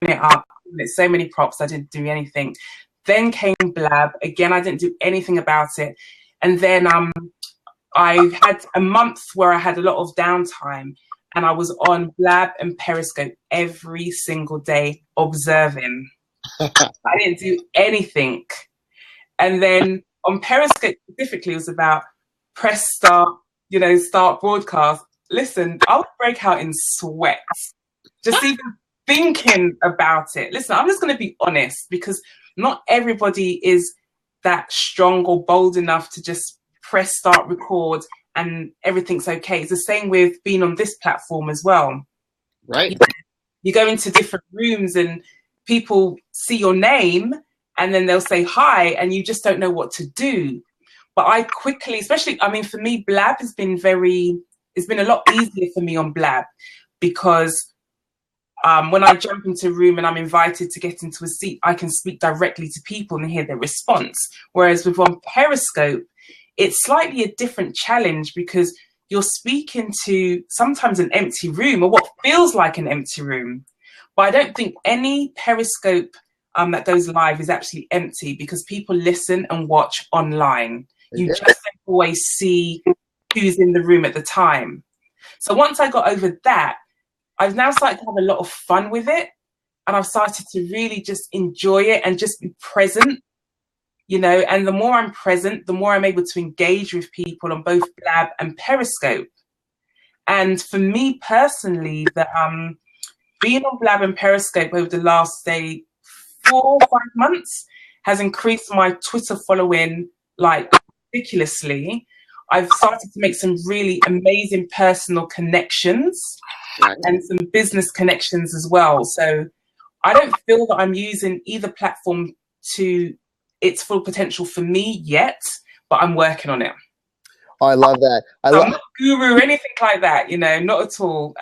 it up, so many props, I didn't do anything. Then came Blab. Again, I didn't do anything about it. And then I had a month where I had a lot of downtime, and I was on Blab and Periscope every single day observing. I didn't do anything. And then on Periscope specifically, it was about press start, start broadcast. Listen, I would break out in sweat just even thinking about it. Listen, I'm just going to be honest, because not everybody is that strong or bold enough to just press start record and everything's okay. It's the same with being on this platform as well. Right. You go into different rooms and people see your name and then they'll say hi and you just don't know what to do. But I quickly, especially, I mean, for me, Blab it's been a lot easier for me on Blab, because when I jump into a room and I'm invited to get into a seat, I can speak directly to people and hear their response. Whereas with on Periscope, it's slightly a different challenge, because you're speaking to sometimes an empty room, or what feels like an empty room. But I don't think any Periscope that goes live is actually empty, because people listen and watch online. You just don't always see who's in the room at the time. So once I got over that, I've now started to have a lot of fun with it. And I've started to really just enjoy it and just be present, and the more I'm present, the more I'm able to engage with people on both Blab and Periscope. And for me personally, being on Blab and Periscope over the last, say, 4 or 5 months has increased my Twitter following like ridiculously. I've started to make some really amazing personal connections and some business connections as well. So I don't feel that I'm using either platform to its full potential for me yet, but I'm working on it. Oh, I love that. I'm not a guru or anything like that, not at all.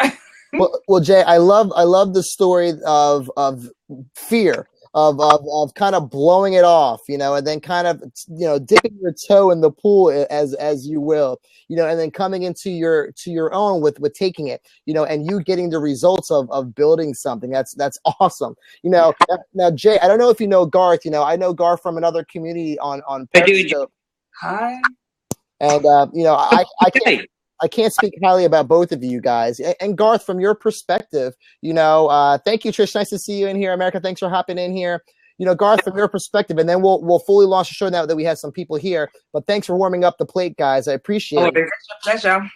Well, Jay, I love the story of fear, of kind of blowing it off, and then kind of, dipping your toe in the pool as you will, and then coming into your own with taking it, and you getting the results of building something. That's awesome. Now, Jay, I don't know if you know Garth. I know Garth from another community on Periscope. Hi. And I can't speak highly about both of you guys. And Garth, from your perspective, thank you, Trish. Nice to see you in here. America, thanks for hopping in here. Garth, from your perspective, and then we'll fully launch the show now that we have some people here. But thanks for warming up the plate, guys. I appreciate it. It's a pleasure.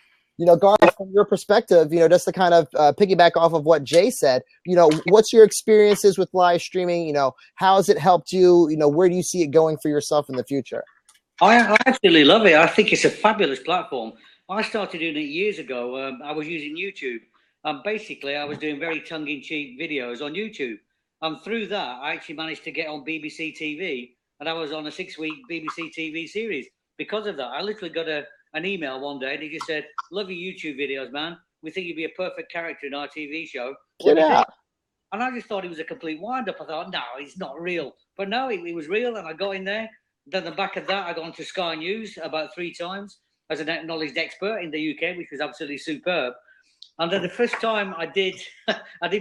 Garth, from your perspective, just to kind of piggyback off of what Jay said, what's your experiences with live streaming? How has it helped you? Where do you see it going for yourself in the future? I absolutely love it. I think it's a fabulous platform. I started doing it years ago. I was using YouTube. Basically, I was doing very tongue-in-cheek videos on YouTube. Through that, I actually managed to get on BBC TV, and I was on a 6-week BBC TV series. Because of that, I literally got an email one day, and he just said, "Love your YouTube videos, man. We think you'd be a perfect character in our TV show." Get out. And I just thought it was a complete wind-up. I thought, no, it's not real. But no, it was real, and I got in there. Then the back of that, I got onto Sky News about 3 times as an acknowledged expert in the UK, which was absolutely superb. And then the first time I did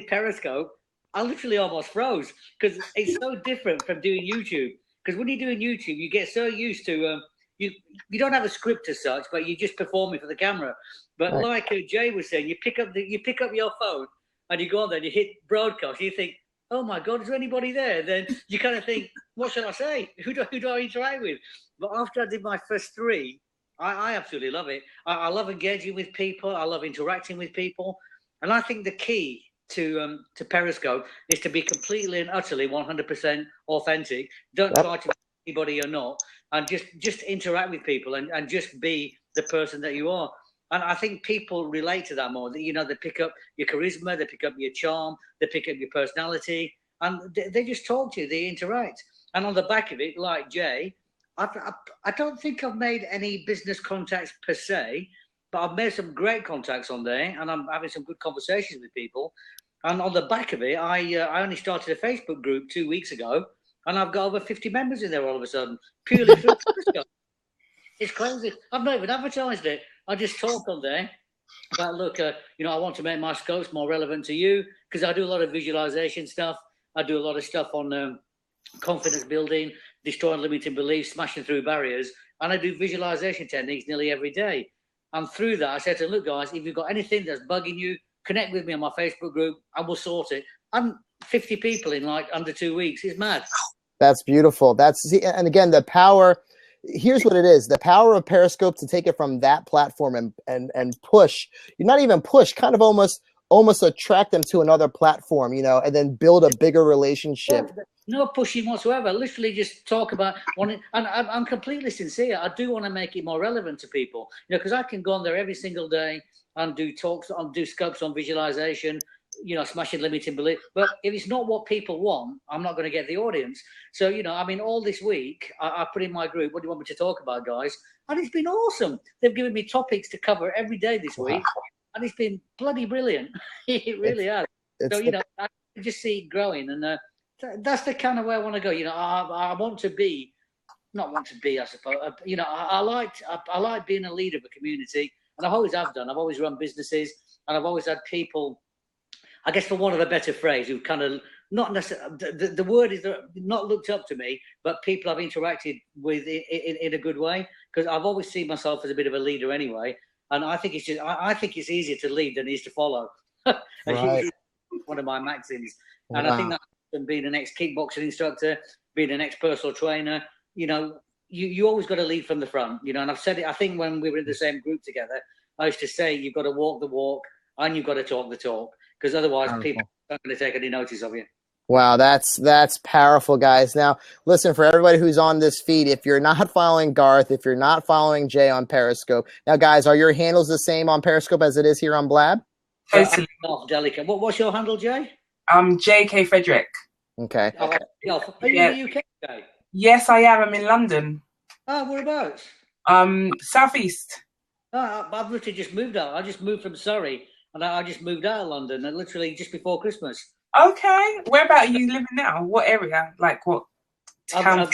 Periscope, I literally almost froze, because it's so different from doing YouTube. Because when you're doing YouTube, you get so used to you don't have a script as such, but you just performing for the camera. But right. Like Jay was saying, you pick up your phone and you go on there and you hit broadcast. And you think, oh my God, is there anybody there? Then you kind of think, what should I say? Who do I interact with? But after I did my first 3, I absolutely love it. I love engaging with people. I love interacting with people. And I think the key to Periscope is to be completely and utterly 100% authentic. Don't try to be anybody or not. And just interact with people and just be the person that you are. And I think people relate to that more. They pick up your charisma, they pick up your charm, they pick up your personality, and they just talk to you, they interact. And on the back of it, like Jay, I don't think I've made any business contacts per se, but I've made some great contacts on there, and I'm having some good conversations with people. And on the back of it, I only started a Facebook group 2 weeks ago, and I've got over 50 members in there all of a sudden, purely through Periscope. It's crazy. I've not even advertised it. I just talk on there about, look, I want to make my scopes more relevant to you, because I do a lot of visualization stuff. I do a lot of stuff on confidence building, destroying limiting beliefs, smashing through barriers, and I do visualization techniques nearly every day. And through that, I said to them, look, guys, if you've got anything that's bugging you, connect with me on my Facebook group. I will sort it. And 50 people in like under 2 weeks. It's mad. That's beautiful. And again, the power. Here's what it is: the power of Periscope to take it from that platform and push. You're not even push, kind of almost attract them to another platform, and then build a bigger relationship. No pushing whatsoever. Literally just talk about wanting, and I'm completely sincere. I do want to make it more relevant to people, because I can go on there every single day and do talks, do scopes on visualization, smashing limiting belief. But if it's not what people want, I'm not going to get the audience. So, all this week, I put in my group, what do you want me to talk about, guys? And it's been awesome. They've given me topics to cover every day this week. And it's been bloody brilliant. It really has. So, I just see it growing. And that's the kind of way I want to go. I want to be, not want to be, I suppose. I like being a leader of a community. And I always have done. I've always run businesses. And I've always had people, I guess for want of a better phrase, who kind of not necessarily, the word is not looked up to me, but people I've interacted with in a good way, because I've always seen myself as a bit of a leader anyway. And I think it's easier to lead than it is to follow. Right. One of my maxims. And I think that being an ex-kickboxing instructor, being an ex-personal trainer, you always got to lead from the front, and I've said it, I think when we were in the same group together, I used to say, you've got to walk the walk and you've got to talk the talk, because otherwise people aren't going to take any notice of you. Wow, that's powerful, guys. Now, listen, for everybody who's on this feed, if you're not following Garth, if you're not following Jay on Periscope, now, guys, are your handles the same on Periscope as it is here on Blab? Totally. Not delicate. What's your handle, Jay? J.K. Frederick. Okay. Are you in the UK today? Yes, I am. I'm in London. Oh, whereabouts? Southeast. I've literally just moved out. I just moved from Surrey, and I just moved out of London, and literally just before Christmas. Okay. Where about are you living now? What area? Like what town?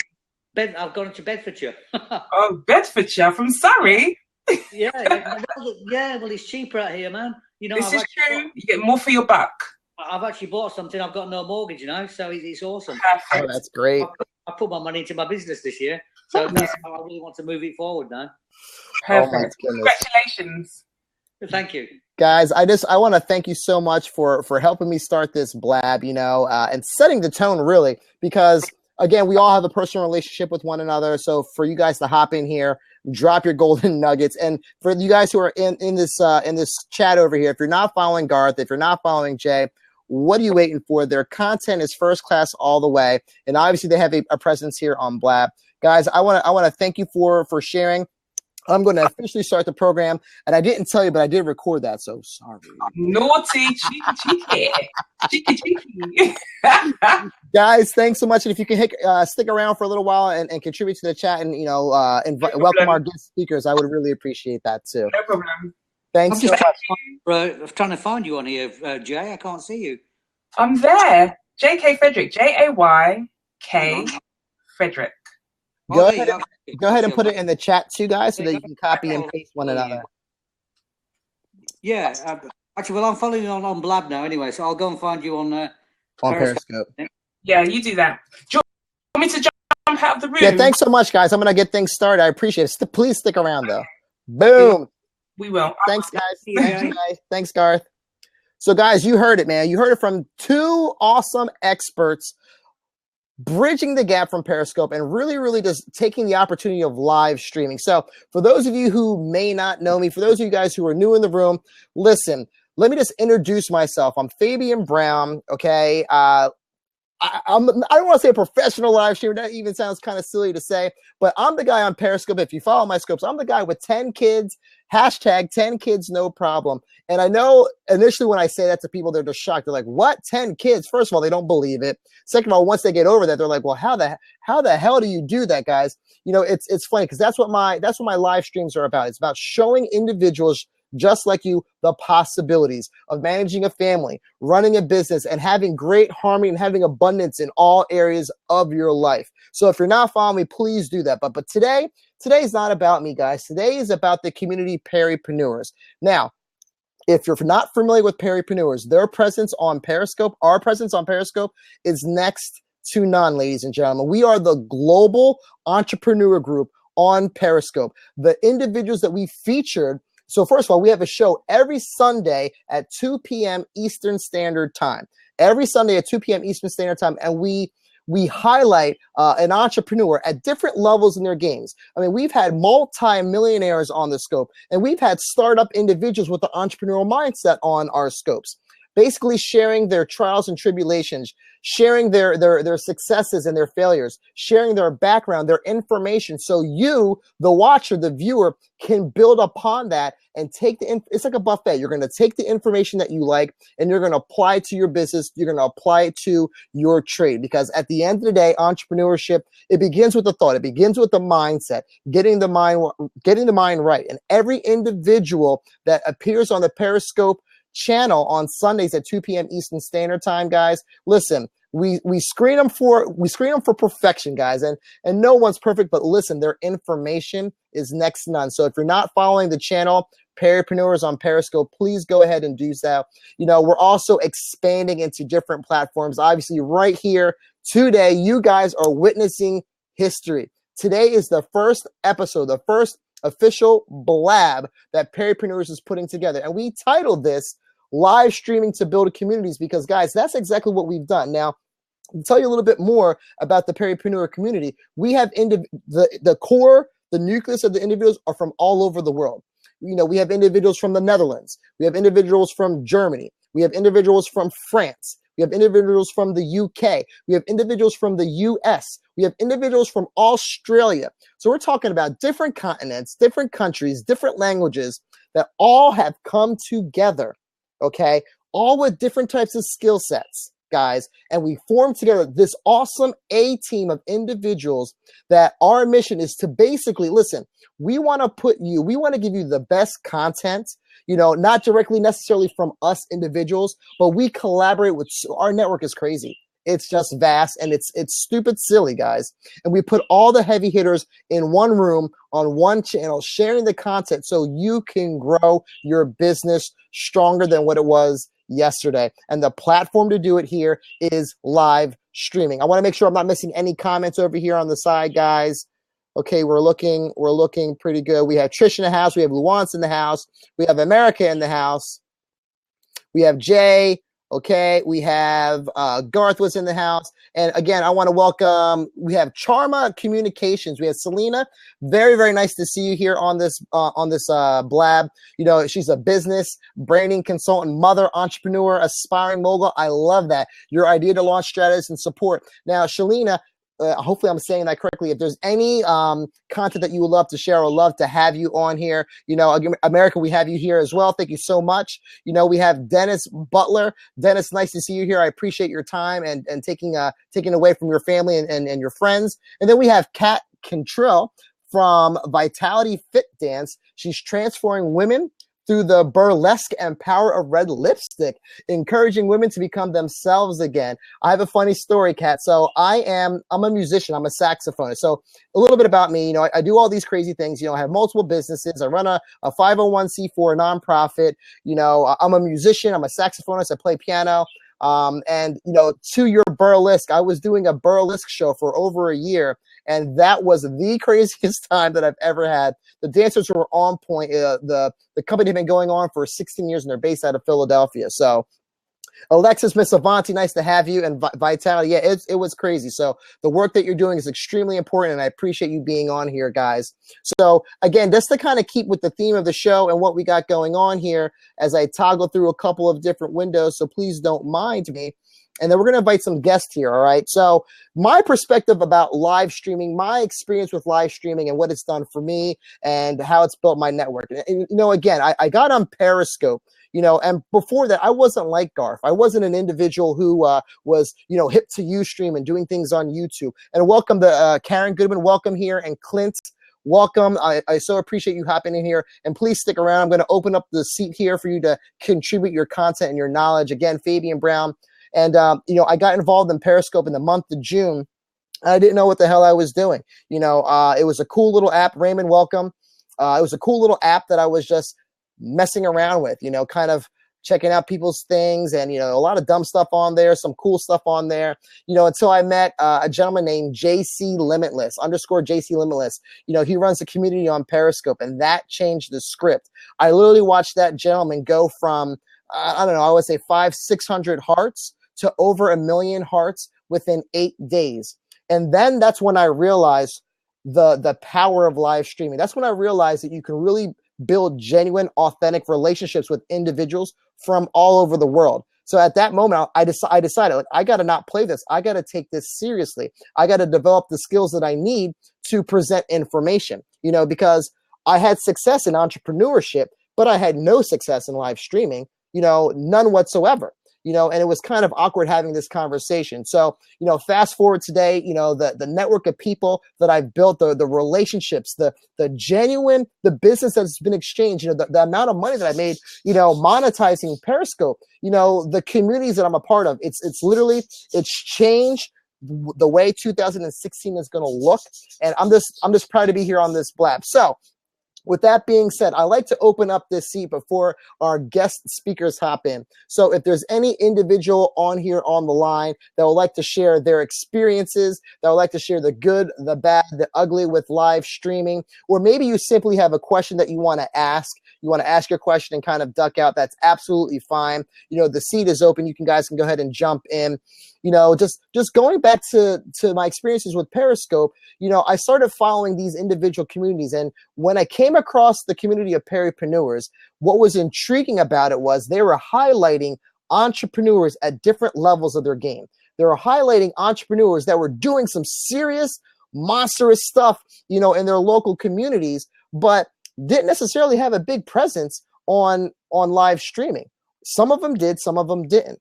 I've gone to Bedfordshire. Oh, Bedfordshire from Surrey? Yeah. Well, it's cheaper out here, man. This is true. You get more for your buck. I've actually bought something. I've got no mortgage, so it's awesome. Oh, that's great. I put my money into my business this year, so that's how I really want to move it forward now. Perfect. Oh, congratulations. Thank you. Guys, I want to thank you so much for helping me start this Blab, and setting the tone, really, because, again, we all have a personal relationship with one another. So for you guys to hop in here, drop your golden nuggets. And for you guys who are in this chat over here, if you're not following Garth, if you're not following Jay, what are you waiting for? Their content is first class all the way. And obviously they have a presence here on Blab. Guys, I want to thank you for sharing. I'm going to officially start the program, and I didn't tell you, but I did record that, so sorry. Naughty, cheeky. Guys, thanks so much, and if you can stick around for a little while and contribute to the chat, and welcome our guest speakers, I would really appreciate that too. No problem. Thanks so much. I'm trying to find you on here, Jay. I can't see you. I'm there. J.K. Frederick. Jayk Frederick. Go ahead and put it in the chat too, guys, so that you can copy and paste one another. Yeah. Actually, I'm following you on Blab now anyway, so I'll go and find you on Periscope. Yeah, you do that. Do you want me to jump out of the room? Yeah, thanks so much, guys. I'm going to get things started. I appreciate it. Please stick around, though. Boom. We will. Thanks, guys. Thanks, Garth. So, guys, you heard it, man. You heard it from two awesome experts bridging the gap from Periscope and really, really just taking the opportunity of live streaming. So for those of you who may not know me, for those of you guys who are new in the room, listen, let me just introduce myself. I'm Fabian Brown, okay? I don't want to say a professional live streamer. That even sounds kind of silly to say, but I'm the guy on Periscope. If you follow my scopes, I'm the guy with 10 kids, hashtag 10 kids, no problem. And I know initially when I say that to people, they're just shocked. They're like, what? 10 kids? First of all, they don't believe it. Second of all, once they get over that, they're like, well, how the hell do you do that, guys? It's funny because that's what my live streams are about. It's about showing individuals just like you the possibilities of managing a family, running a business, and having great harmony and having abundance in all areas of your life. So if you're not following me, please do that. But today is not about me, guys. Today is about the community Perrypreneurs. Now, if you're not familiar with Peripreneurs, their presence on Periscope, our presence on Periscope is next to none, ladies and gentlemen. We are the global entrepreneur group on Periscope. The individuals that we featured. So first of all, we have a show every Sunday at 2 p.m. Eastern Standard Time. Every Sunday at 2 p.m. Eastern Standard Time, and we highlight an entrepreneur at different levels in their games. I mean, we've had multi-millionaires on the scope, and we've had startup individuals with the entrepreneurial mindset on our scopes, basically sharing their trials and tribulations, sharing their successes and their failures, sharing their background, their information, so you, the watcher, the viewer, can build upon that and take it's like a buffet. You're going to take the information that you like and you're going to apply it to your business. You're going to apply it to your trade, because at the end of the day, entrepreneurship, it begins with the thought. It begins with the mindset, getting the mind right. And every individual that appears on the Periscope channel on Sundays at 2 p.m. Eastern Standard Time, guys, listen, we screen them for perfection, guys, and no one's perfect, but listen, their information is next to none. So if you're not following the channel Peripreneurs on Periscope, please go ahead and do so. You know, we're also expanding into different platforms. Obviously, right here today, you guys are witnessing history. Today is the first episode, the first official blab that Peripreneurs is putting together, and we titled this Live Streaming to Build Communities, because, guys, that's exactly what we've done. Now, to tell you a little bit more about the Peripreneur community, we have the core, the nucleus of the individuals are from all over the world. You know, we have individuals from the Netherlands. We have individuals from Germany. We have individuals from France. We have individuals from the UK. We have individuals from the US. We have individuals from Australia. So we're talking about different continents, different countries, different languages that all have come together, okay? All with different types of skill sets, guys. And we formed together this awesome A-team of individuals that our mission is to basically, listen, we want to give you the best content, you know, not directly necessarily from us individuals, but we collaborate with, our network is crazy. It's just vast, and it's stupid silly, guys. And we put all the heavy hitters in one room on one channel, sharing the content so you can grow your business stronger than what it was yesterday. And the platform to do it here is live streaming. I want to make sure I'm not missing any comments over here on the side, guys. Okay, we're looking pretty good. We have Trish in the house. We have Luance in the house. We have America in the house. We have Jay. Okay, we have Garth was in the house. And again, I want to welcome, we have Charma Communications. We have Selena. Very, very nice to see you here on this blab. You know, she's a business branding consultant, mother, entrepreneur, aspiring mogul. I love that. Your idea to launch strategies and support. Now, Shalina, hopefully I'm saying that correctly. If there's any content that you would love to share, or love to have you on here, you know, America, we have you here as well. Thank you so much. You know, we have Dennis Butler. Dennis, nice to see you here. I appreciate your time and taking away from your family and your friends. And then we have Kat Cantrell from Vitality Fit Dance. She's transforming women through the burlesque and power of red lipstick, encouraging women to become themselves again. I have a funny story, Kat. So I'm a musician. I'm a saxophonist. So a little bit about me, you know, I do all these crazy things. You know, I have multiple businesses. I run a 501c4 nonprofit. You know, I'm a musician. I'm a saxophonist. I play piano. And, you know, to your burlesque, I was doing a burlesque show for over a year, and that was the craziest time that I've ever had. The dancers were on point. The company had been going on for 16 years, and they're based out of Philadelphia. So Alexis, Miss Avanti, nice to have you. And Vitality, yeah, it was crazy. So the work that you're doing is extremely important, and I appreciate you being on here, guys. So again, just to kind of keep with the theme of the show and what we got going on here as I toggle through a couple of different windows, so please don't mind me. And then we're going to invite some guests here, all right? So my perspective about live streaming, my experience with live streaming and what it's done for me and how it's built my network. And you know, again, I got on Periscope, you know, and before that, I wasn't like Garth. I wasn't an individual who was, you know, hip to Ustream and doing things on YouTube. And welcome to Karen Goodman, welcome here, and Clint, welcome. I so appreciate you hopping in here. And please stick around. I'm going to open up the seat here for you to contribute your content and your knowledge. Again, Fabian Brown. And, you know, I got involved in Periscope in the month of June. I didn't know what the hell I was doing. You know, it was a cool little app. Raymond, welcome. It was a cool little app that I was just messing around with, you know, kind of checking out people's things, and, you know, a lot of dumb stuff on there, some cool stuff on there, you know, until I met a gentleman named JC Limitless, _JC Limitless. You know, he runs a community on Periscope, and that changed the script. I literally watched that gentleman go from, I don't know, I would say 500-600 hearts to over 1 million hearts within 8 days. And then that's when I realized the power of live streaming. That's when I realized that you can really build genuine, authentic relationships with individuals from all over the world. So at that moment, I decided, like, I got to not play this. I got to take this seriously. I got to develop the skills that I need to present information, you know, because I had success in entrepreneurship, but I had no success in live streaming, you know, none whatsoever. You know, and it was kind of awkward having this conversation. So, you know, fast forward today, you know, the network of people that I've built, the relationships, the genuine, the business that's been exchanged, you know, the amount of money that I made, you know, monetizing Periscope, you know, the communities that I'm a part of, it's literally, it's changed the way 2016 is going to look. And I'm just proud to be here on this blab. So, with that being said, I like to open up this seat before our guest speakers hop in. So if there's any individual on here on the line that would like to share their experiences, that would like to share the good, the bad, the ugly with live streaming, or maybe you simply have a question that you want to ask your question and kind of duck out, that's absolutely fine. You know, the seat is open. You guys can go ahead and jump in. You know, just going back to my experiences with Periscope, you know, I started following these individual communities. And when I came across the community of Peripreneurs, what was intriguing about it was they were highlighting entrepreneurs at different levels of their game. They were highlighting entrepreneurs that were doing some serious, monstrous stuff, you know, in their local communities, but didn't necessarily have a big presence on live streaming. Some of them did, some of them didn't.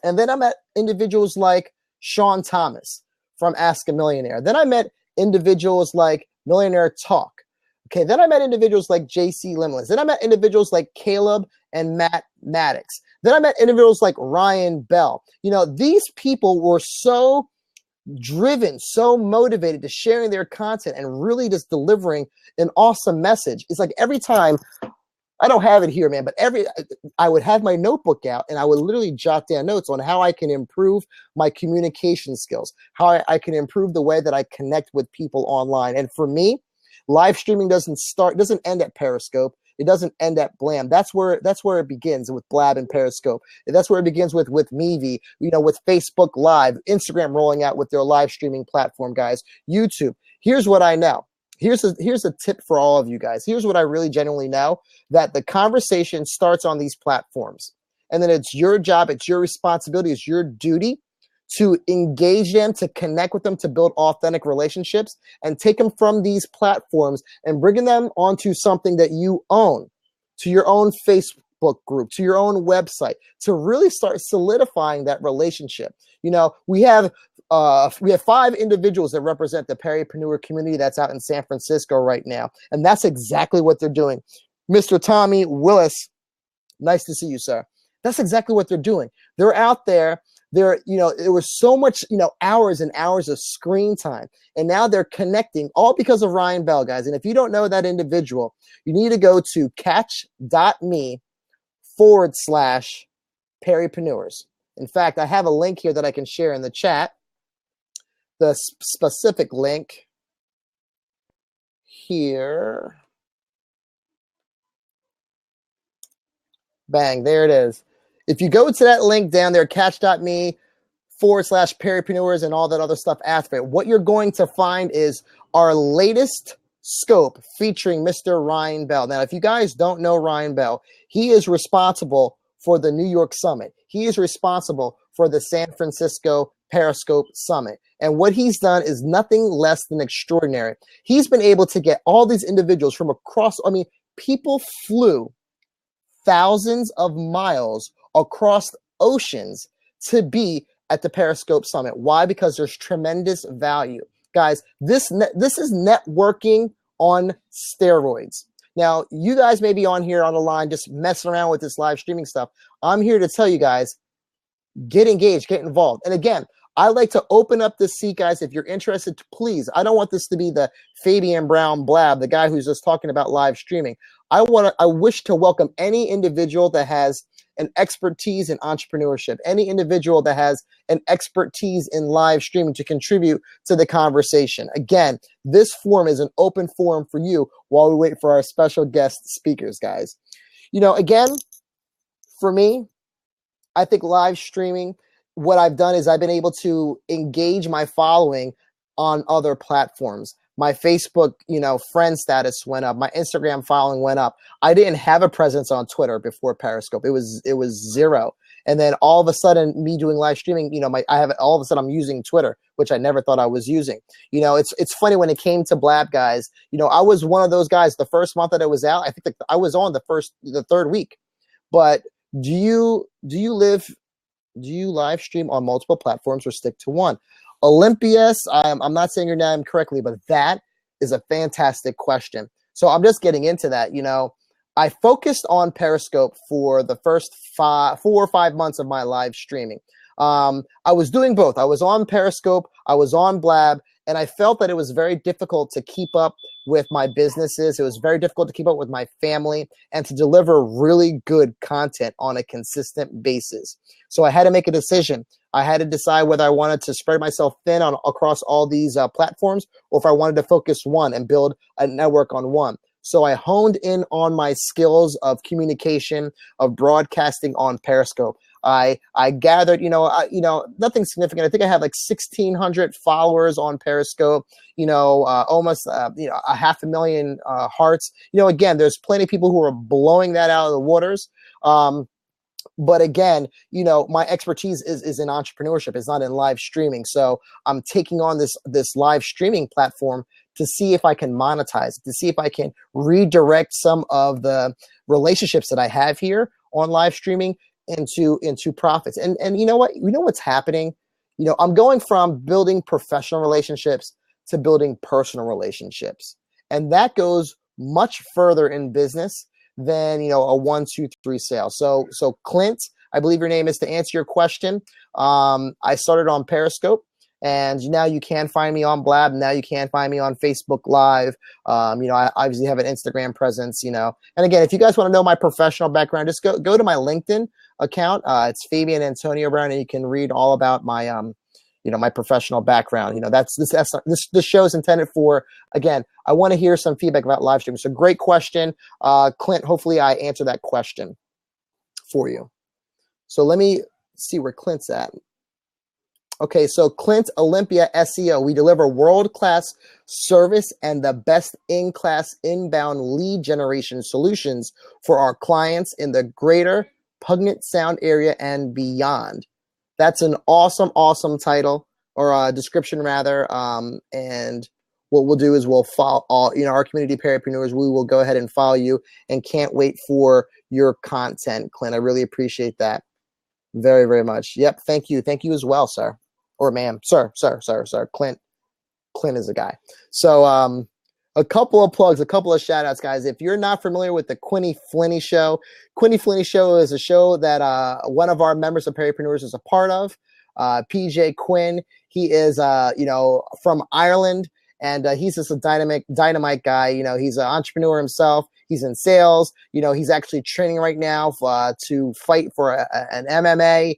And then I met individuals like Sean Thomas from Ask a Millionaire. Then I met individuals like Millionaire Talk. Okay, then I met individuals like JC Limitless. Then I met individuals like Caleb and Matt Maddox. Then I met individuals like Ryan Bell. You know, these people were so driven, so motivated to sharing their content and really just delivering an awesome message. It's like every time, I don't have it here, man, but I would have my notebook out and I would literally jot down notes on how I can improve my communication skills, how I can improve the way that I connect with people online. And for me, live streaming doesn't end at Periscope. It doesn't end at Blam. That's where it begins with Blab and Periscope. That's where it begins with Meavy, you know, with Facebook Live, Instagram rolling out with their live streaming platform, guys, YouTube. Here's what I know. Here's a tip for all of you guys. Here's what I really genuinely know, that the conversation starts on these platforms. And then it's your job, it's your responsibility, it's your duty to engage them, to connect with them, to build authentic relationships, and take them from these platforms and bringing them onto something that you own, to your own Facebook group, to your own website, to really start solidifying that relationship. You know, we have 5 individuals that represent the Peripreneur community that's out in San Francisco right now, and that's exactly what they're doing. Mr. Tommy Willis, nice to see you, sir. That's exactly what they're doing. They're out there. There was so much, hours and hours of screen time, and now they're connecting, all because of Ryan Bell, guys. And if you don't know that individual, you need to go to catch.me/Peripreneurs. In fact, I have a link here that I can share in the chat. The specific link here. Bang, there it is. If you go to that link down there, catch.me/Peripreneurs and all that other stuff after it, what you're going to find is our latest scope featuring Mr. Ryan Bell. Now, if you guys don't know Ryan Bell, he is responsible for the New York Summit. He is responsible for the San Francisco Periscope Summit. And what he's done is nothing less than extraordinary. He's been able to get all these individuals from across, people flew thousands of miles across oceans to be at the Periscope Summit. Why? Because there's tremendous value. Guys, this is networking on steroids. Now, you guys may be on here on the line just messing around with this live streaming stuff. I'm here to tell you guys, get engaged, get involved. And again, I like to open up this seat, guys. If you're interested, please. I don't want this to be the Fabian Brown blab, the guy who's just talking about live streaming. I wish to welcome any individual that has an expertise in entrepreneurship, any individual that has an expertise in live streaming to contribute to the conversation. Again, this forum is an open forum for you while we wait for our special guest speakers, guys. Again, for me, I think live streaming, what I've done is I've been able to engage my following on other platforms. My Facebook, friend status went up. My Instagram following went up. I didn't have a presence on Twitter before Periscope. It was zero. And then all of a sudden, me doing live streaming, all of a sudden I'm using Twitter, which I never thought I was using. It's funny when it came to Blab, guys. I was one of those guys. The first month that it was out, I think I was on the third week. But do you live stream on multiple platforms or stick to one? Olympias, I'm not saying your name correctly, but that is a fantastic question. So I'm just getting into that. I focused on Periscope for the first 4 or 5 months of my live streaming. I was doing both. I was on Periscope, I was on Blab, and I felt that it was very difficult to keep up with my businesses. It was very difficult to keep up with my family and to deliver really good content on a consistent basis. So I had to make a decision. I had to decide whether I wanted to spread myself thin across all these platforms, or if I wanted to focus one and build a network on one. So I honed in on my skills of communication, of broadcasting on Periscope. I gathered, nothing significant. I think I have like 1,600 followers on Periscope, almost, 500,000 hearts. Again, there's plenty of people who are blowing that out of the waters. But again, my expertise is in entrepreneurship. It's not in live streaming. So I'm taking on this live streaming platform to see if I can monetize, to see if I can redirect some of the relationships that I have here on live streaming into profits. And you know what? What's happening? I'm going from building professional relationships to building personal relationships. And that goes much further in business than, a 1, 2, 3 sale. So Clint, I believe your name is, to answer your question. I started on Periscope, and now you can find me on Blab. Now you can find me on Facebook Live. I obviously have an Instagram presence, And again, if you guys want to know my professional background, just go to my LinkedIn account. It's Fabian Antonio Brown, and you can read all about my my professional background. This show is intended for, again, I want to hear some feedback about live streaming. So great question, Clint. Hopefully I answer that question for you. So let me see where Clint's at. Okay, so Clint, Olympia SEO. We deliver world-class service and the best in-class inbound lead generation solutions for our clients in the greater Puget Sound area and beyond. That's an awesome, awesome title, or description rather. And what we'll do is we'll follow all, our community parapreneurs. We will go ahead and follow you, and can't wait for your content, Clint. I really appreciate that very, very much. Yep. Thank you. Thank you as well, sir. Or ma'am, sir. Clint is a guy. So a couple of plugs, a couple of shout outs, guys. If you're not familiar with the Quinny Flinney Show, Quinny Flinney Show is a show that one of our members of Parapreneurs is a part of. PJ Quinn, he is from Ireland, and he's just a dynamite guy. He's an entrepreneur himself. He's in sales. He's actually training right now to fight for an MMA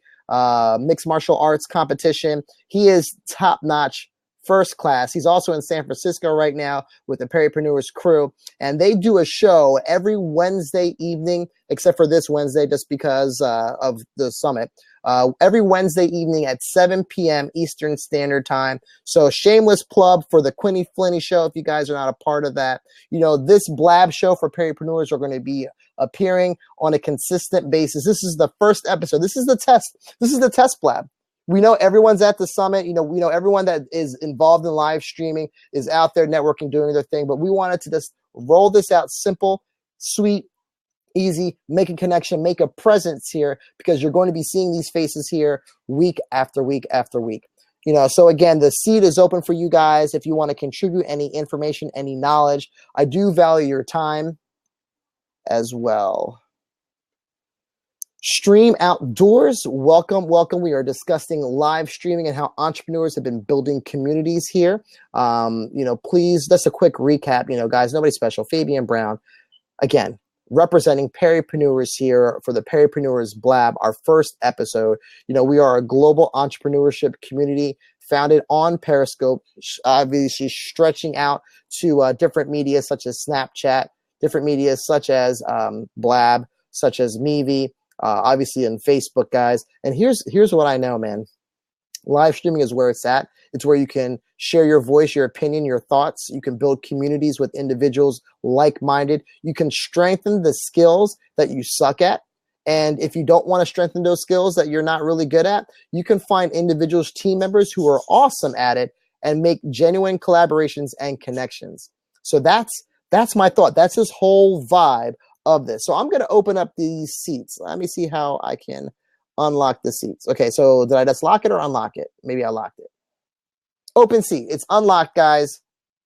mixed martial arts competition. He is top notch, first class. He's also in San Francisco right now with the Parapreneurs crew, and they do a show every Wednesday evening, except for this Wednesday, just because of the summit. Every Wednesday evening at 7 p.m. Eastern Standard Time. So shameless plug for the Quinny Flinney Show if you guys are not a part of that. This Blab show for Parapreneurs are going to be appearing on a consistent basis. This is the first episode. This is the test. This is the test Blab. We know everyone's at the summit. We know everyone that is involved in live streaming is out there networking, doing their thing. But we wanted to just roll this out simple, sweet, easy, make a connection, make a presence here, because you're going to be seeing these faces here week after week after week. So again, the seat is open for you guys if you want to contribute any information, any knowledge. I do value your time as well. Stream Outdoors. Welcome, welcome. We are discussing live streaming and how entrepreneurs have been building communities here. Please, just a quick recap, guys, nobody special. Fabian Brown, again, representing Peripreneurs here for the Peripreneurs Blab, our first episode. We are a global entrepreneurship community founded on Periscope, obviously stretching out to different media such as Snapchat, different media such as Blab, such as Mevi, obviously in Facebook, guys. And here's what I know, man. Live streaming is where it's at. It's where you can share your voice, your opinion, your thoughts. You can build communities with individuals like-minded. You can strengthen the skills that you suck at. And if you don't want to strengthen those skills that you're not really good at, you can find individuals, team members who are awesome at it and make genuine collaborations and connections. So that's my thought. That's this whole vibe of this. So I'm going to open up these seats. Let me see how I can unlock the seats. Okay, so did I just lock it or unlock it? Maybe I locked it. Open seat. It's unlocked, guys.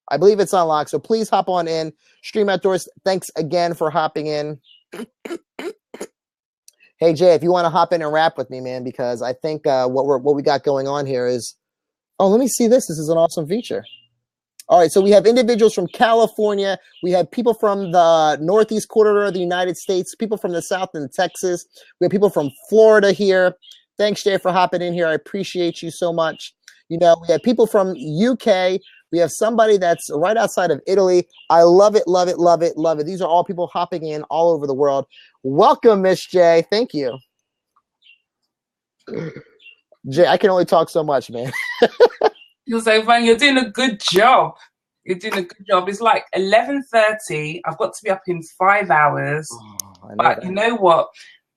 I believe it's unlocked. So please hop on in. Stream Outdoors, thanks again for hopping in. Hey, Jay, if you want to hop in and rap with me, man, because I think what we got going on here is, oh, let me see this. This is an awesome feature. All right, so we have individuals from California. We have people from the northeast corridor of the United States, people from the south in Texas. We have people from Florida here. Thanks, Jay, for hopping in here. I appreciate you so much. We have people from UK. We have somebody that's right outside of Italy. I love it, love it, love it, love it. These are all people hopping in all over the world. Welcome, Miss J. Thank you. Jay, I can only talk so much, man. You're so funny. You're doing a good job. You're doing a good job. It's like 11:30. I've got to be up in 5 hours. But you know what?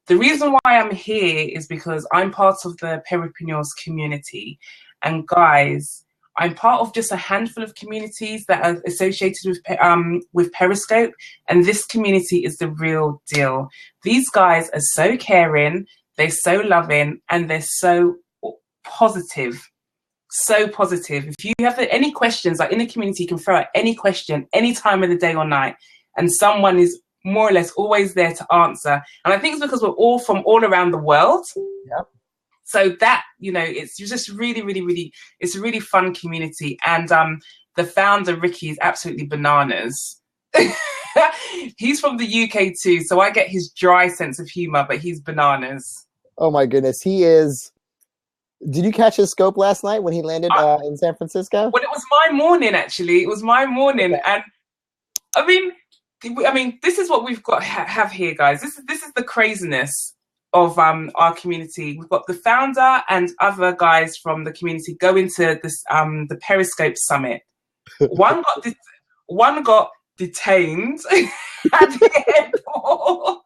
The reason why I'm here is because I'm part of the Peripreneurs community. And guys, I'm part of just a handful of communities that are associated with Periscope. And this community is the real deal. These guys are so caring. They're so loving. And they're so positive. So positive. If you have any questions, like in the community, you can throw out any question any time of the day or night, and someone is more or less always there to answer. And I think it's because we're all from all around the world. Yep. So that, it's just really, really, really, it's a really fun community. And the founder, Ricky, is absolutely bananas. He's from the UK too, so I get his dry sense of humor, but he's bananas. Oh my goodness, he is. Did you catch his scope last night when he landed in San Francisco? Well, it was my morning, actually. It was my morning. Okay. And I mean, this is what we've got have here, guys. This is the craziness of our community. We've got the founder and other guys from the community go into this the Periscope Summit. One got detained at the airport.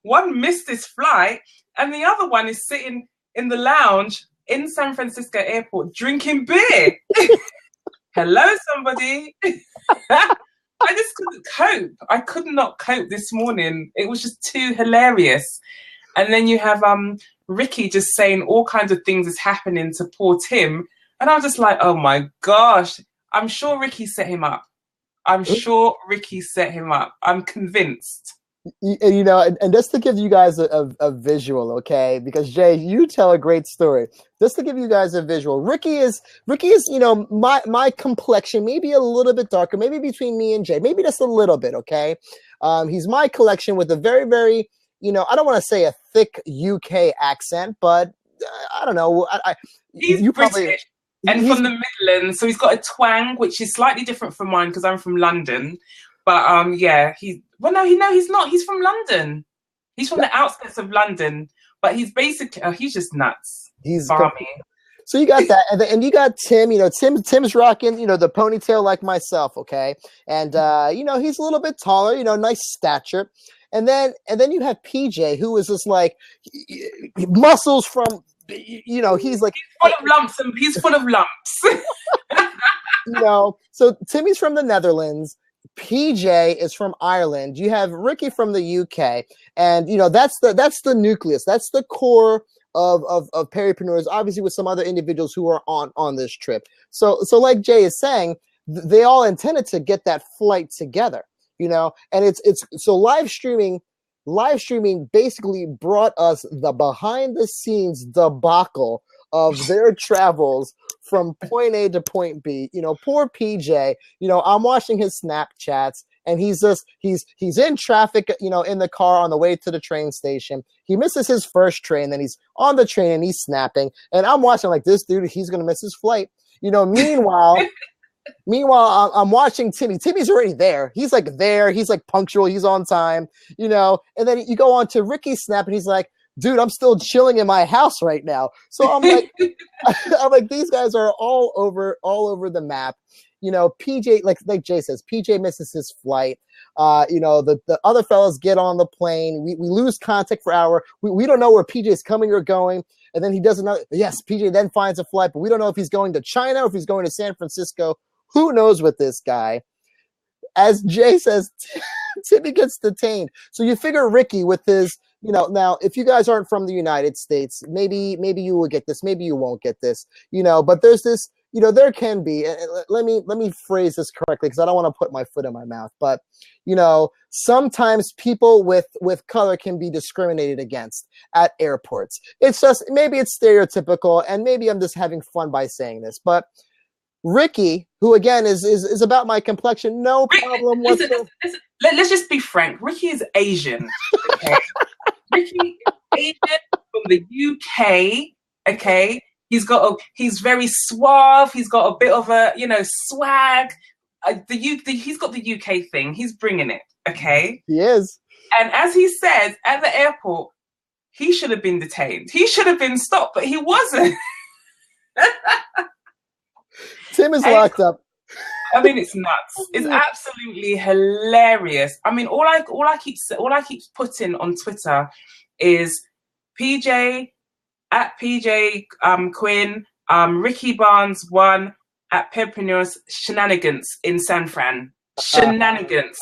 One missed his flight, and the other one is sitting in the lounge in San Francisco airport drinking beer. Hello, somebody. I just couldn't cope. I could not cope this morning. It was just too hilarious. And then you have Ricky just saying all kinds of things is happening to poor Tim. And I'm just like, oh my gosh. I'm sure Ricky set him up. I'm convinced. And just to give you guys a visual, okay? Because Jay, you tell a great story. Just to give you guys a visual, Ricky is my complexion, maybe a little bit darker, maybe between me and Jay, maybe just a little bit, okay? He's my collection with a very, very, I don't want to say a thick UK accent, but I don't know. He's British and from the Midlands, so he's got a twang which is slightly different from mine because I'm from London. But he's not. He's from London. He's from the outskirts of London. But he's basically, he's just nuts. He's balmy. So you got that, and you got Tim. Tim's rocking, the ponytail like myself, okay. And he's a little bit taller, nice stature. And then you have PJ, who is just like muscles from, he's like full of lumps, and he's full of lumps. So Timmy's from the Netherlands. PJ is from Ireland. You have Ricky from the UK, and that's the nucleus. That's the core of Peripreneurs. Obviously, with some other individuals who are on this trip. So like Jay is saying, they all intended to get that flight together. And it's so live streaming live streaming basically brought us the behind the scenes debacle of their travels from point A to point B. Poor PJ, I'm watching his Snapchats and he's in traffic, in the car on the way to the train station. He misses his first train, then he's on the train and he's snapping. And I'm watching like, this dude, he's going to miss his flight. Meanwhile, I'm watching Timmy. Timmy's already there. He's like there. He's like punctual. He's on time, and then you go on to Ricky's snap and he's like, dude, I'm still chilling in my house right now. So I'm like, these guys are all over the map. PJ, like Jay says, PJ misses his flight. The other fellas get on the plane. We lose contact for an hour. We don't know where PJ is coming or going. And then he does another. Yes, PJ then finds a flight, but we don't know if he's going to China or if he's going to San Francisco. Who knows with this guy? As Jay says, Timmy gets detained. So you figure Ricky with his, now if you guys aren't from the United States, maybe you will get this, maybe you won't get this, but there's this, there can be, let me phrase this correctly because I don't want to put my foot in my mouth, but sometimes people with color can be discriminated against at airports. It's just, maybe it's stereotypical and maybe I'm just having fun by saying this, but Ricky, who again is about my complexion, no problem whatsoever. Listen, let's just be frank. Ricky is Asian. Okay? Ricky is Asian from the UK. Okay, he's very suave. He's got a bit of a swag. He's got the UK thing. He's bringing it. Okay, he is. And as he said at the airport, he should have been detained. He should have been stopped, but he wasn't. Tim is locked up. I mean, it's nuts. It's absolutely hilarious. I mean, all I keep putting on Twitter is PJ at PJ Quinn, Ricky Barnes 1 at Pedpreneurs Shenanigans in San Fran. Shenanigans.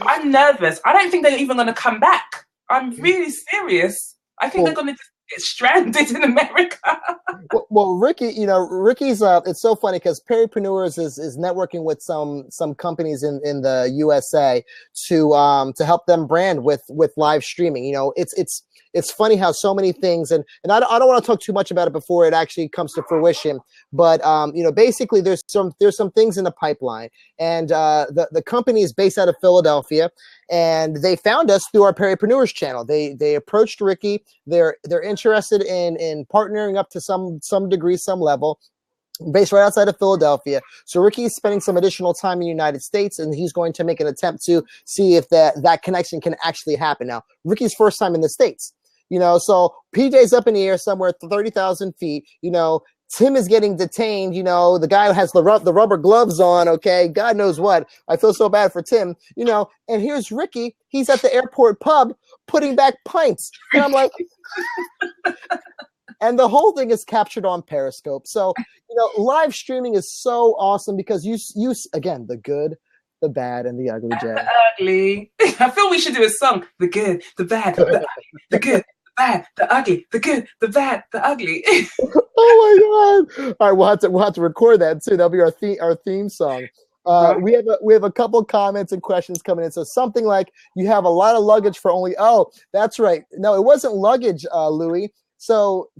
I'm nervous. I don't think they're even going to come back. I'm really serious. I think they're going to get stranded in America. Well, Ricky, Ricky's it's so funny because Peripreneurs is networking with some companies in the USA to help them brand with live streaming. It's funny how so many things, and I don't want to talk too much about it before it actually comes to fruition, but basically there's some things in the pipeline, and the company is based out of Philadelphia, and they found us through our Peripreneurs channel. They approached Ricky. They're interested in partnering up to some degree, some level, based right outside of Philadelphia. So Ricky is spending some additional time in the United States, and he's going to make an attempt to see if that connection can actually happen. Now, Ricky's first time in the States. So PJ's up in the air somewhere at 30,000 feet. Tim is getting detained. The guy who has the rubber gloves on. Okay, God knows what. I feel so bad for Tim. And here's Ricky. He's at the airport pub putting back pints, and I'm like, and the whole thing is captured on Periscope. So live streaming is so awesome because you again the good, the bad, and the ugly. Jay. The ugly. I feel we should do a song. The good, the bad, the ugly. The good, the bad, the ugly. The good, the bad, the ugly. Oh my God! All right, we'll have to record that too. That'll be our theme song. Right. We have a couple comments and questions coming in. So something like, you have a lot of luggage for only. Oh, that's right. No, it wasn't luggage, Louis. So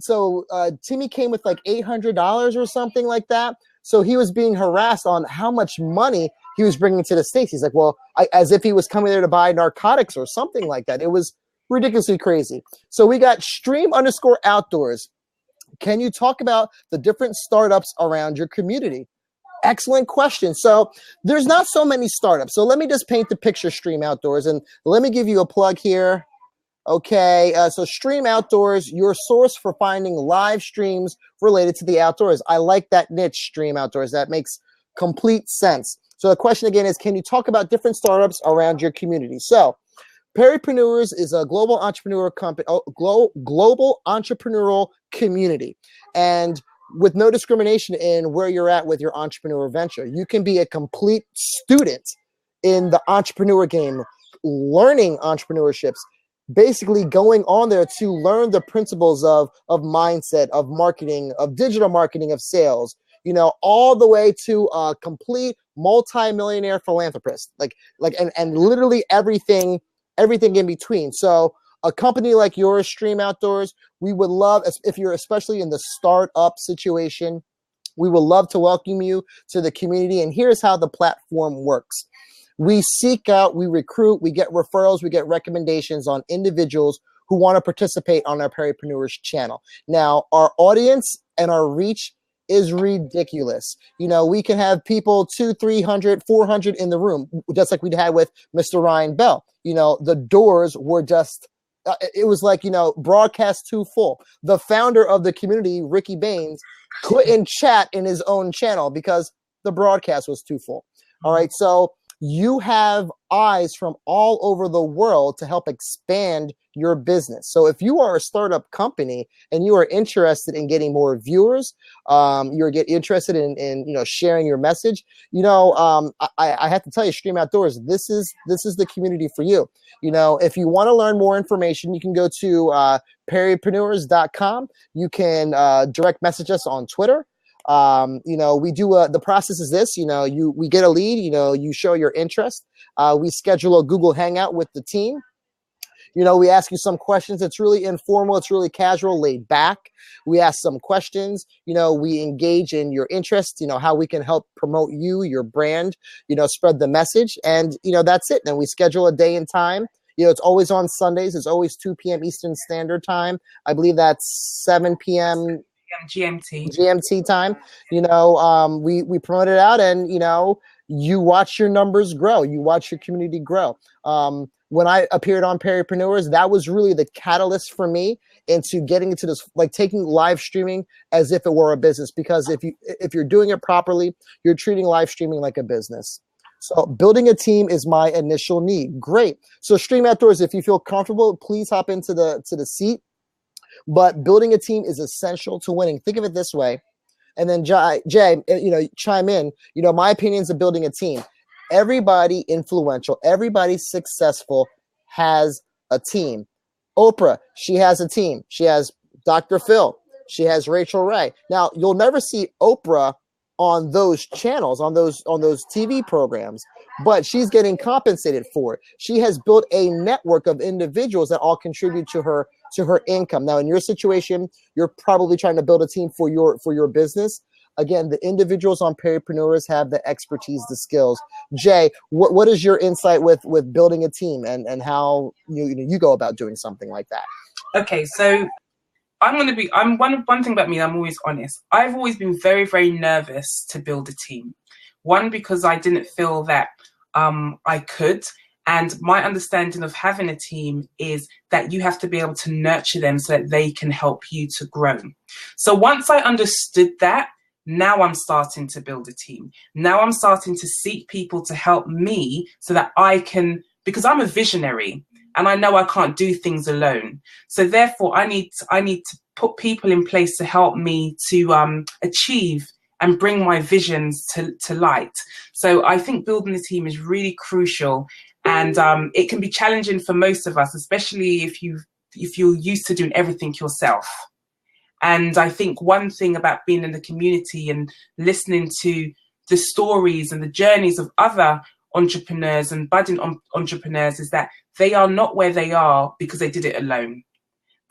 Timmy came with like $800 or something like that. So he was being harassed on how much money he was bringing to the States. He's like, well, as if he was coming there to buy narcotics or something like that. It was ridiculously crazy. So we got Stream_Outdoors. Can you talk about the different startups around your community? Excellent question. So there's not so many startups. So let me just paint the picture, Stream Outdoors, and let me give you a plug here. Okay, so Stream Outdoors, your source for finding live streams related to the outdoors. I like that niche, Stream Outdoors. That makes complete sense. So the question again is, can you talk about different startups around your community? So Peripreneurs is a global entrepreneur company, global entrepreneurial community, and with no discrimination in where you're at with your entrepreneur venture. You can be a complete student in the entrepreneur game, learning entrepreneurships, basically going on there to learn the principles of mindset, of marketing, of digital marketing, of sales, all the way to a complete multi-millionaire philanthropist, and literally everything everything in between. So a company like yours, Stream Outdoors, we would love, if you're especially in the startup situation, we would love to welcome you to the community. And here's how the platform works. We seek out, we recruit, we get referrals, we get recommendations on individuals who want to participate on our Peripreneurs channel. Now, our audience and our reach is ridiculous. You know, we can have people 200, 300, 400 in the room, just like we'd had with Mr. Ryan Bell. You know, the doors were just, it was like, you know, broadcast too full. The founder of the community, Ricky Baines, couldn't chat in his own channel because the broadcast was too full. All right, so you have eyes from all over the world to help expand your business. So if you are a startup company and you are interested in getting more viewers, you're interested in sharing your message, I have to tell you, Stream Outdoors, this is the community for you. You know, if you want to learn more information, you can go to peripreneurs.com. You can direct message us on Twitter. We do the process is this, we get a lead, you show your interest. We schedule a Google Hangout with the team. We ask you some questions. It's really informal. It's really casual, laid back. We ask some questions. We engage in your interest, how we can help promote you, your brand, spread the message. And, that's it. Then we schedule a day and time. It's always on Sundays. It's always 2 p.m. Eastern Standard Time. I believe that's 7 p.m. GMT time. We promote it out, and you watch your numbers grow. You watch your community grow. When I appeared on Peripreneurs, that was really the catalyst for me into getting into this, like taking live streaming as if it were a business. Because if you're doing it properly, you're treating live streaming like a business. So building a team is my initial need. Great. So Stream Outdoors, if you feel comfortable, please hop into the seat. But building a team is essential to winning. Think of it this way. And then Jay, chime in. My opinions of building a team. Everybody influential, everybody successful has a team. Oprah, she has a team. She has Dr. Phil. She has Rachel Ray. Now, you'll never see Oprah on those channels, on those TV programs, but she's getting compensated for it. She has built a network of individuals that all contribute to her income. Now, in your situation, you're probably trying to build a team for your business. Again, the individuals on Peripreneurs have the expertise, the skills. Jay, what is your insight with building a team and how you go about doing something like that? Okay, so one thing about me, I'm always honest. I've always been very, very nervous to build a team. One, because I didn't feel that I could. And my understanding of having a team is that you have to be able to nurture them so that they can help you to grow. So once I understood that, now I'm starting to build a team. Now I'm starting to seek people to help me so that I can, because I'm a visionary and I know I can't do things alone. So therefore I need to put people in place to help me to achieve and bring my visions to light. So I think building a team is really crucial, and it can be challenging for most of us, especially if you're used to doing everything yourself. And I think one thing about being in the community and listening to the stories and the journeys of other entrepreneurs and budding entrepreneurs is that they are not where they are because they did it alone.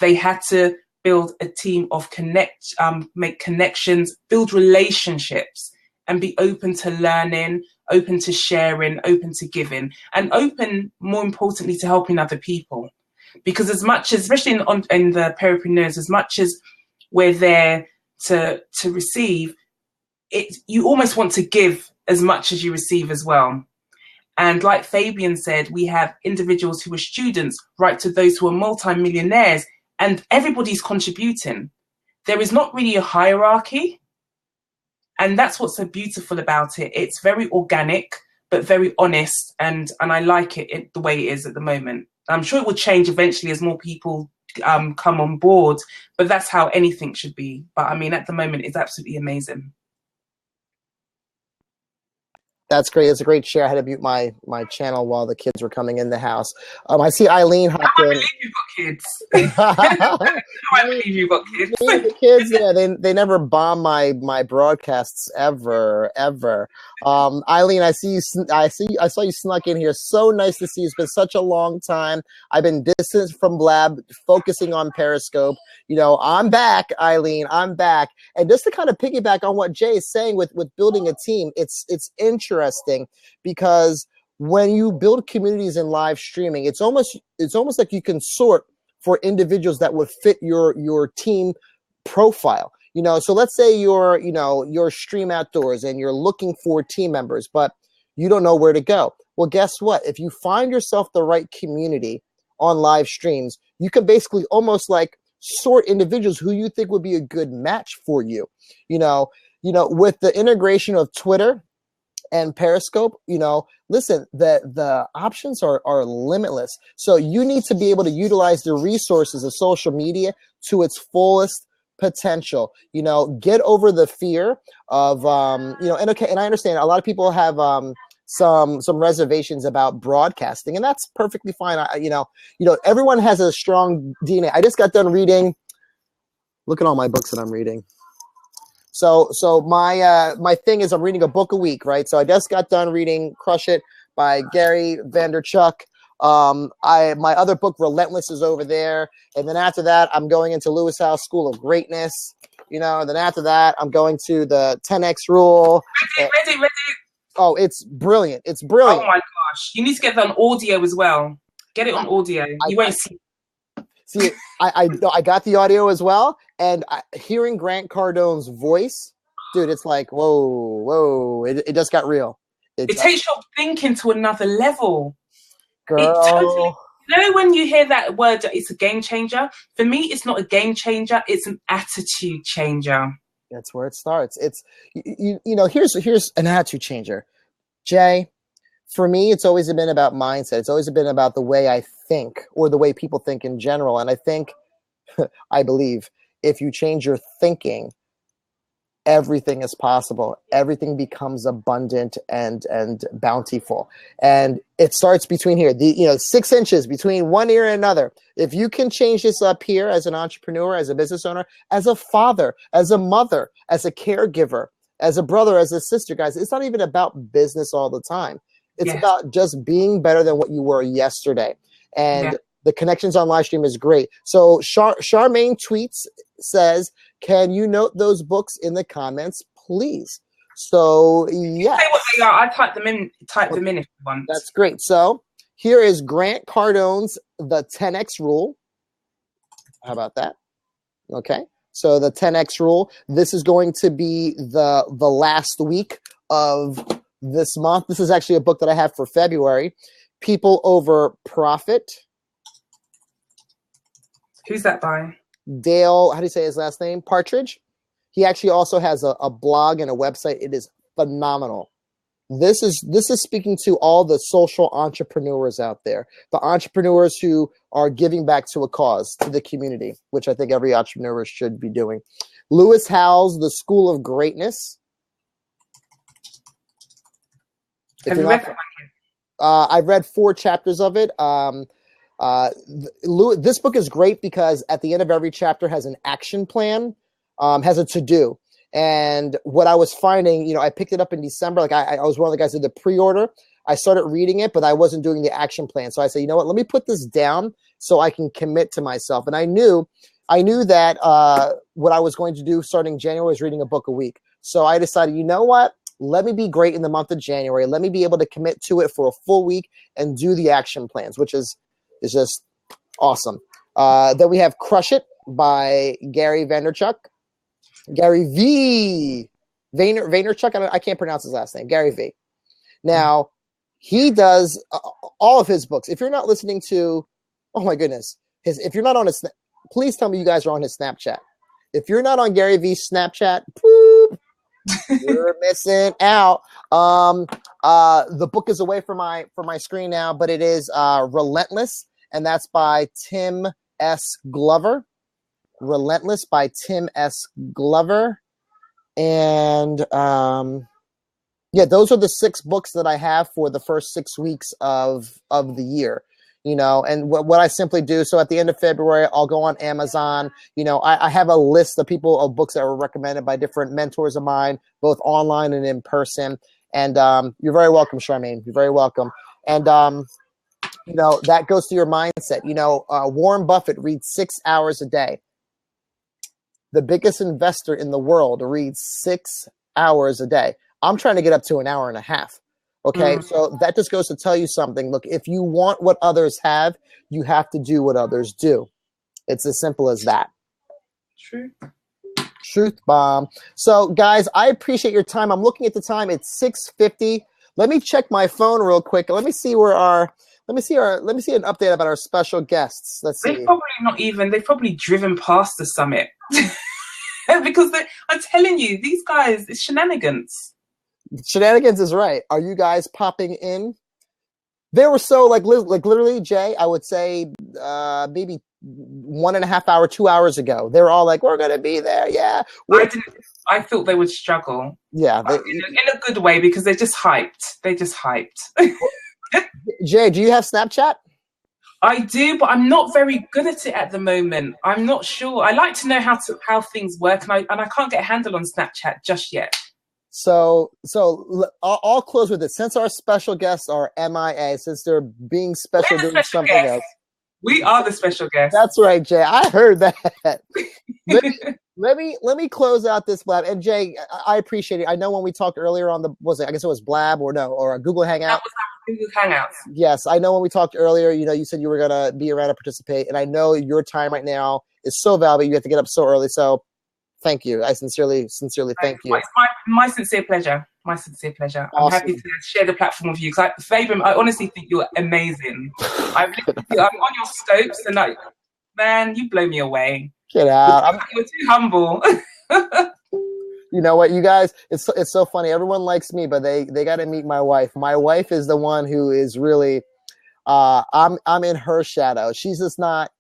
They had to build a team of make connections, build relationships, and be open to learning, open to sharing, open to giving, and open, more importantly, to helping other people. Because as much as, especially in the Peripreneurs, as much as we're there to receive, you almost want to give as much as you receive as well. And like Fabian said, we have individuals who are students, right to those who are multi-millionaires, and everybody's contributing. There is not really a hierarchy. And that's what's so beautiful about it. It's very organic, but very honest. And I like it the way it is at the moment. I'm sure it will change eventually as more people come on board, but that's how anything should be. But I mean, at the moment, it's absolutely amazing. That's great. It's a great share. I had to mute my channel while the kids were coming in the house. I see Eileen I hopped can't in. believe you've got kids. I believe you've got kids. The kids, yeah, they never bomb my broadcasts ever. Eileen, I saw you snuck in here. So nice to see you. It's been such a long time. I've been distant from Blab, focusing on Periscope. I'm back, Eileen. I'm back. And just to kind of piggyback on what Jay is saying with building a team, it's interesting because when you build communities in live streaming, it's almost like you can sort for individuals that would fit your team profile. So let's say you're Stream Outdoors and you're looking for team members, but you don't know where to go. Well, guess what? If you find yourself the right community on live streams, you can basically almost like sort individuals who you think would be a good match for you. With the integration of Twitter and Periscope, listen, the options are limitless. So you need to be able to utilize the resources of social media to its fullest potential. Get over the fear of and I understand a lot of people have some reservations about broadcasting, and that's perfectly fine. Everyone has a strong DNA. I just got done reading. Look at all my books that I'm reading. So my thing is I'm reading a book a week, right? So I just got done reading Crush It by Gary Vaynerchuk. My other book, Relentless, is over there. And then after that, I'm going into Lewis Howes School of Greatness. And then after that, I'm going to the 10X Rule. Ready. Oh, it's brilliant. It's brilliant. Oh my gosh. You need to get that on audio as well. Get it on audio. You won't see. See, I got the audio as well, and hearing Grant Cardone's voice, dude, it's like, whoa, it just got real. It takes your thinking to another level. Girl. When you hear that word, it's a game changer. For me, it's not a game changer. It's an attitude changer. That's where it starts. It's, here's an attitude changer. Jay, for me, it's always been about mindset. It's always been about the way I think or the way people think in general. And I believe if you change your thinking, everything is possible. Everything becomes abundant and bountiful. And it starts between here, 6 inches between one ear and another. If you can change this up here as an entrepreneur, as a business owner, as a father, as a mother, as a caregiver, as a brother, as a sister, guys, it's not even about business all the time. It's about just being better than what you were yesterday. And the connections on live stream is great. So Charmaine tweets, says, can you note those books in the comments, please? So, yeah. Say what they are. I type them in if you want. That's great. So here is Grant Cardone's The 10X Rule. How about that? Okay. So the 10X Rule. This is going to be the last week of this month. This is actually a book that I have for February. People Over Profit. Who's that by? Dale, how do you say his last name? Partridge. He actually also has a blog and a website. It is phenomenal. This is speaking to all the social entrepreneurs out there, the entrepreneurs who are giving back to a cause, to the community, which I think every entrepreneur should be doing. Lewis Howes, The School of Greatness. Have you read that one? I've read 4 chapters of it. This book is great because at the end of every chapter has an action plan, has a to-do. And what I was finding, I picked it up in December. Like I was one of the guys who did the pre-order. I started reading it, but I wasn't doing the action plan. So I said, you know what, let me put this down so I can commit to myself. And I knew that what I was going to do starting January was reading a book a week. So I decided, you know what? Let me be great in the month of January. Let me be able to commit to it for a full week and do the action plans, which is just awesome. Then we have Crush It by Gary Vaynerchuk. Gary V. Vaynerchuk. I can't pronounce his last name. Gary V. Now, he does all of his books. If you're not listening to, oh my goodness, if you're not on his, please tell me you guys are on his Snapchat. If you're not on Gary V's Snapchat, poop, you're missing out. The book is away from my screen now, but it is Relentless, and that's by Tim S. Glover. Relentless by Tim S. Glover. And Yeah, those are the 6 books that I have for the first 6 weeks of the year. You know, and what I simply do, so at the end of February, I'll go on Amazon. You know, I have a list of books that were recommended by different mentors of mine, both online and in person. And you're very welcome, Charmaine. You're very welcome. And, you know, that goes to your mindset. You know, Warren Buffett reads 6 hours a day. The biggest investor in the world reads 6 hours a day. I'm trying to get up to an hour and a half. Okay, so that just goes to tell you something. Look, if you want what others have, you have to do what others do. It's as simple as that. True. Truth bomb. So, guys, I appreciate your time. I'm looking at the time. It's 6:50. Let me check my phone real quick. Let me see an update about our special guests. Let's see. They've probably driven past the summit. Because I'm telling you, these guys, it's shenanigans. Shenanigans is right. Are you guys popping in? They were so like literally, Jay, I would say maybe 1.5 hours, 2 hours ago. They were all like, we're going to be there. Yeah. I thought they would struggle. Yeah. In a good way, because they're just hyped. They're just hyped. Jay, do you have Snapchat? I do, but I'm not very good at it at the moment. I'm not sure. I like to know how things work, and I can't get a handle on Snapchat just yet. So I'll close with it. Since our special guests are MIA, since they're being special doing something else. We are the special guests. That's right, Jay. I heard that. Let me close out this blab. And Jay, I appreciate it. I know when we talked earlier on I guess it was blab or a Google Hangout. That was Google Hangouts. Yes, I know when we talked earlier, you know, you said you were gonna be around and participate, and I know your time right now is so valuable. You have to get up so early. So thank you. I sincerely thank you. It's my sincere pleasure. My sincere pleasure. Awesome. I'm happy to share the platform with you. Because Fabian, I honestly think you're amazing. I'm on your scopes and man, you blow me away. Get out. You're too humble. You know what, you guys? It's so funny. Everyone likes me, but they got to meet my wife. My wife is the one who is really. I'm in her shadow. She's just not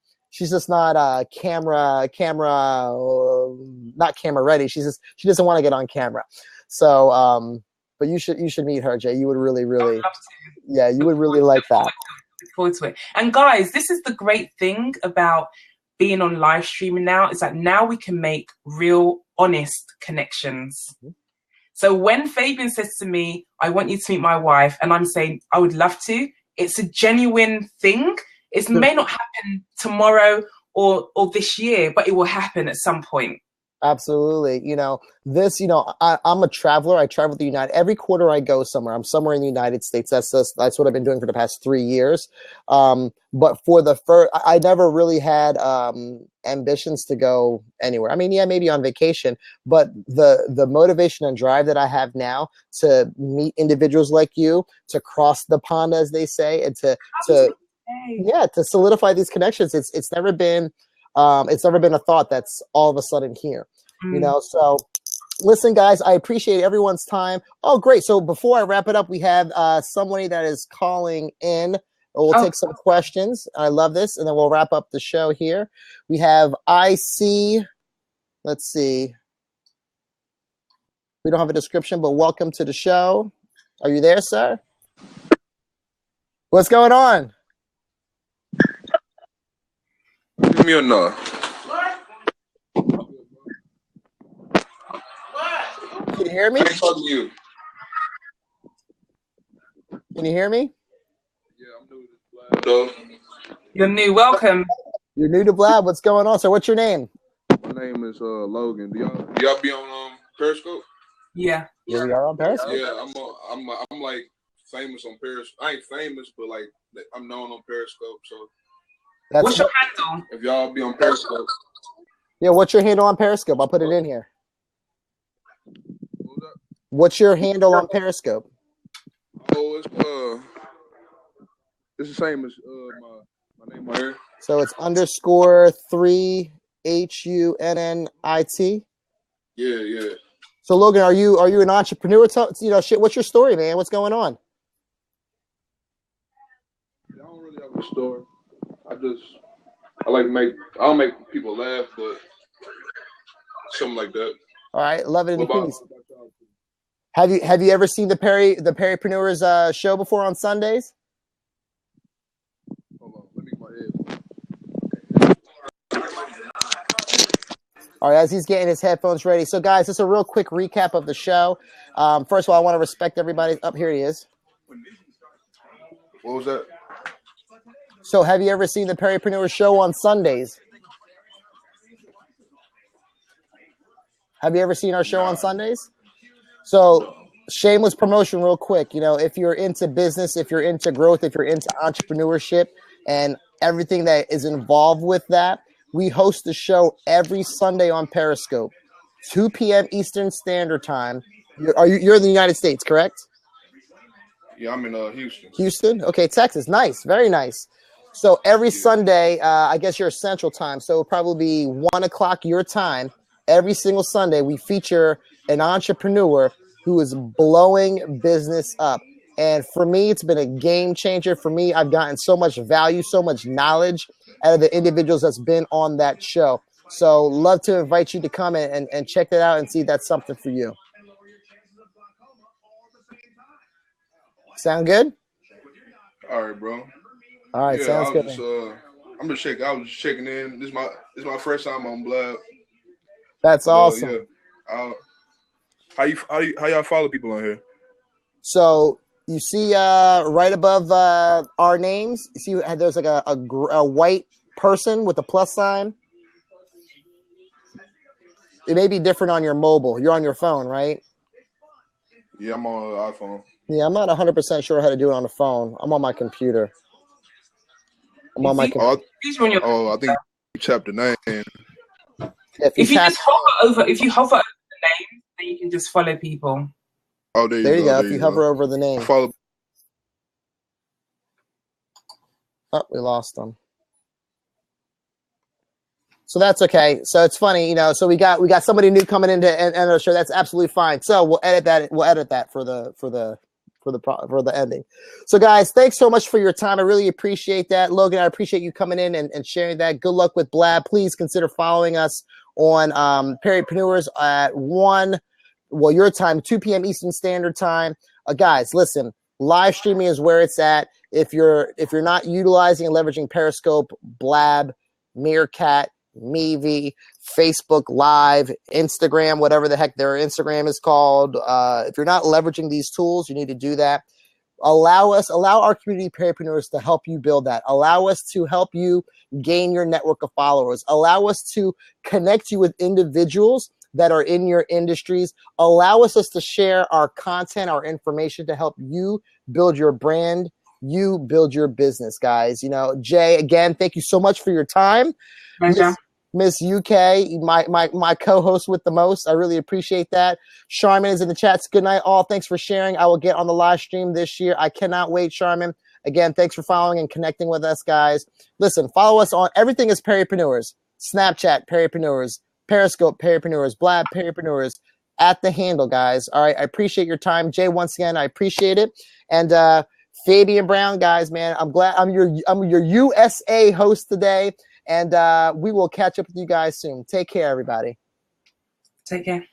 camera not camera ready. She doesn't want to get on camera. So but you should meet her, Jay. You would really you would really like that. Look forward to it. And guys, this is the great thing about being on live streaming now, is that now we can make real honest connections. Mm-hmm. So when Fabian says to me, I want you to meet my wife, and I'm saying I would love to, it's a genuine thing. It may not happen tomorrow or this year, but it will happen at some point. Absolutely. You know, I'm a traveler. I travel the every quarter I go somewhere. I'm somewhere in the United States. That's what I've been doing for the past 3 years. But for the first, I never really had ambitions to go anywhere. I mean, yeah, maybe on vacation, but the motivation and drive that I have now to meet individuals like you, to cross the pond, as they say, and to solidify these connections. It's never been a thought that's all of a sudden here, you know? So listen, guys, I appreciate everyone's time. Oh, great. So before I wrap it up, we have somebody that is calling in. We'll take some questions. I love this. And then we'll wrap up the show here. We have IC. Let's see. We don't have a description, but welcome to the show. Are you there, sir? What's going on? Give me a no. Can you hear me? I ain't talking to you. Can you hear me? Yeah, I'm new to this blab. You're new. Welcome. You're new to Blab. What's going on? So what's your name? My name is Logan. Do y'all be on Periscope? Yeah. Yeah, we are on Periscope. Yeah, I'm like famous on Periscope. I ain't famous, but like I'm known on Periscope. So what's your handle? If y'all be on Periscope. Yeah, what's your handle on Periscope? I'll put it in here. What was that? What's your handle on Periscope? Oh, it's the same as my name right here. So it's _3 HUNNIT. Yeah. So Logan, are you an entrepreneur? What's your story, man? What's going on? I don't really have a story. I don't make people laugh, but something like that. All right, love it in peace. Have you ever seen the Perrypreneurs show before on Sundays? Hold on, let me get my head. All right, as he's getting his headphones ready. So, guys, just a real quick recap of the show. First of all, I want to respect everybody. Up here he is. What was that? So, have you ever seen the Perrypreneurs show on Sundays? Have you ever seen our show on Sundays? So, shameless promotion real quick. You know, if you're into business, if you're into growth, if you're into entrepreneurship and everything that is involved with that, we host the show every Sunday on Periscope, 2 p.m. Eastern Standard Time. You're in the United States, correct? Yeah, I'm in Houston. Houston? Okay, Texas. Nice. Very nice. So every Sunday, I guess you're Central Time, so it'll probably be 1 o'clock your time. Every single Sunday, we feature an entrepreneur who is blowing business up. And for me, it's been a game changer. For me, I've gotten so much value, so much knowledge out of the individuals that's been on that show. So love to invite you to come and check that out and see if that's something for you. Sound good? All right, bro. All right, sounds good. I'm just checking. I was just checking in. This is my first time on Blab. That's awesome. Yeah. How y'all follow people on here? So you see right above our names, you see there's like a white person with a plus sign. It may be different on your mobile. You're on your phone, right? Yeah, I'm on an iPhone. Yeah, I'm not 100% sure how to do it on the phone. I'm on my computer. I'm on my computer. I think you tapped the name. If you hover over the name, then you can just follow people. Oh, there you go. If you hover over the name. Follow. Oh, we lost them. So that's okay. So it's funny, you know. So we got somebody new coming into the show. That's absolutely fine. So we'll edit that. We'll edit that for the ending. So guys, thanks so much for your time. I really appreciate that. Logan, I appreciate you coming in and sharing that. Good luck with Blab. Please consider following us on Perrypreneurs at your time, 2 p.m. Eastern Standard Time. Guys, listen, live streaming is where it's at. If you're not utilizing and leveraging Periscope, Blab, Meerkat, Meevee, Facebook Live, Instagram, whatever the heck their Instagram is called. If you're not leveraging these tools, you need to do that. Allow our community Perrypreneurs to help you build that. Allow us to help you gain your network of followers. Allow us to connect you with individuals that are in your industries. Allow us to share our content, our information to help you build your brand, you build your business, guys. You know, Jay, again, thank you so much for your time. Miss UK, my co-host with the most. I really appreciate that. Charmin is in the chats. Good night, all. Thanks for sharing. I will get on the live stream this year. I cannot wait, Charmin. Again, thanks for following and connecting with us, guys. Listen, follow us on everything is Perrypreneurs. Snapchat, Perrypreneurs. Periscope, Perrypreneurs. Blab, Perrypreneurs. At the handle, guys. All right, I appreciate your time. Jay, once again, I appreciate it. And Fabian Brown, guys, man, I'm glad I'm your USA host today. And we will catch up with you guys soon. Take care, everybody. Take care.